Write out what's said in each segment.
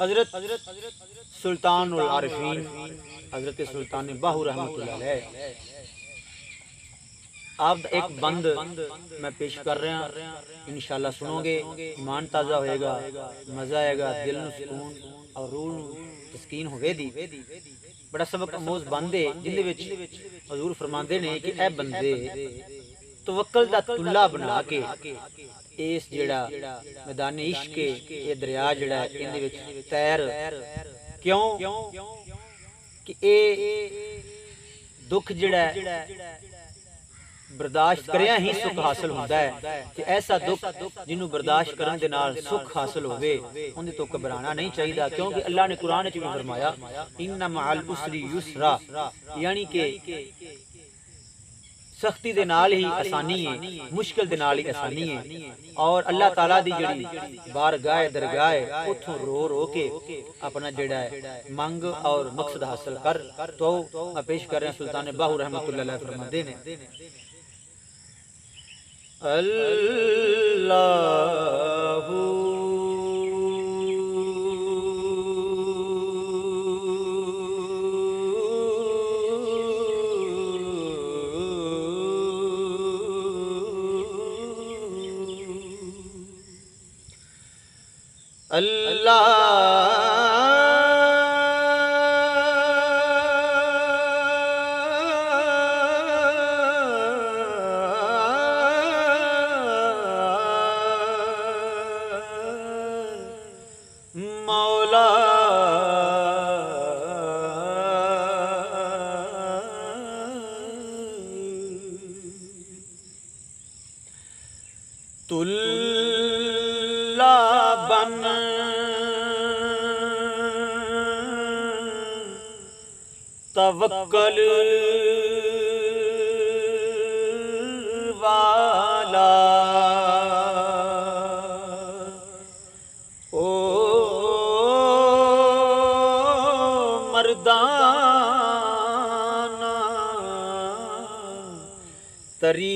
हजरत सुल्तानुल आरिफीन हजरत सुल्तान बाहू रहमतुल्लाह अलैह आप एक बंद मैं पेश कर रहा इंशाल्लाह सुनोगे, ईमान ताज़ा होएगा, मज़ा आएगा, दिल नूं सुकून और रूह नूं तस्कीन होवेगी। बड़ा सबक अमोज बंद है जिंदे विच हजूर फरमांदे ने कि ए बंदे तवक्कल दा तुल्ला बना के इस जेड़ा मैदान इश्क ये दरिया जेड़ा इहदे विच तैर क्यों कि ए दुख जेड़ा बर्दाश्त करिया ही सुख हासिल होता है ते ऐसा दुख जिन्हों बर्दाश्त करन दे नाल सुख हासिल होवे उन्हें तो घबराना नहीं चाहिए, क्योंकि अल्लाह ने कुरान में फरमाया इन्ना मअल उसरी युसरा, यानी कि सख्ती दे नाल ही आसानी है, मुश्किल दे नाल ही आसानी है। और अल्लाह ताला दी जड़ी बारगाह दरगाह है उथों रो रो के अपना जेड़ा है मंग और मकसद हासिल कर। तो मैं पेश कर रहा सुल्तान बाहू रहमतुल्लाह अलैह फरमाते ने अल्लाहू अल्लाह मौला तुल्ला बन तवक्कल वाला ओ मर्दाना तरी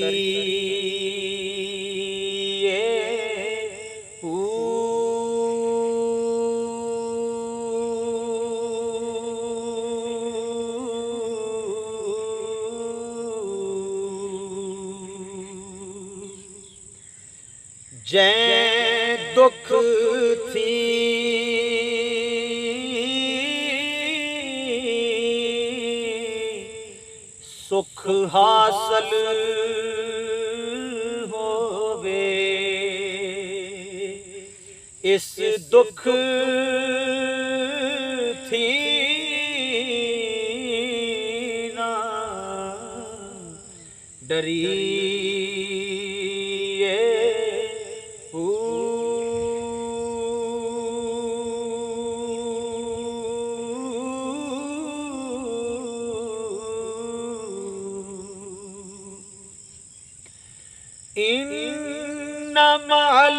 जै दुख थी सुख हासिल होवे, इस दुख थी ना डरी इन्ना मअल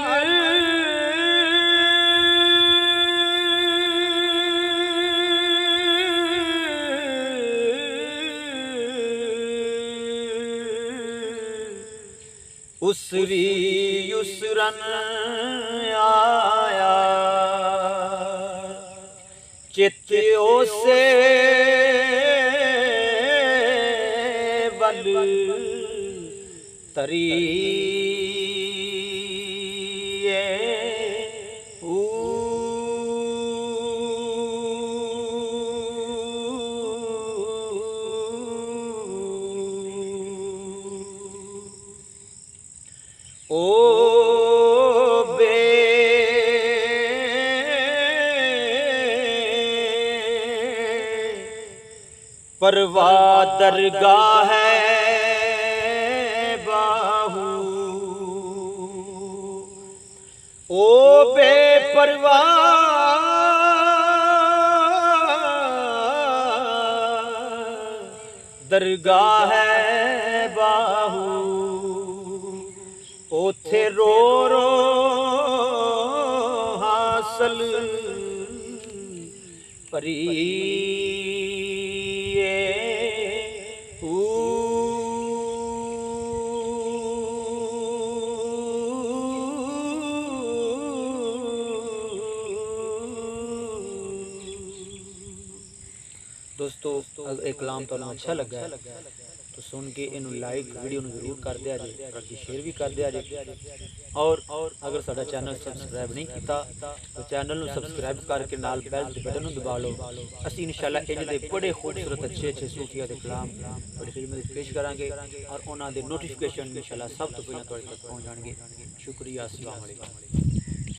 उसरी युसरन आया चित ओसे बल तरी ओ बे परवाह दरगाह है बाहू, ओ बेपरवाह दरगाह है बाहू, ओथे रो रो हासिल परी दोस्तों अगर एक कलाम तो अच्छा लगा है तो सुन के इन लाइक वीडियो जरूर कर दिया जे, बाकी शेयर भी कर दिया जे। और अगर साडा चैनल सबसक्राइब नहीं किया तो चैनल सबसक्राइब करके नाल बेल के बटन दबा लो। असी इंशाल्लाह इन दे बड़े खूबसूरत अच्छे अच्छे सूफिया के कलाम बड़ी फिल्म पेश करांगे और उन्हां दे नोटिफिकेशन इंशाल्लाह सब तो पहले तुहाडे तक पहुंच जाणगे। शुक्रिया, अस्सलाम वालेकुम।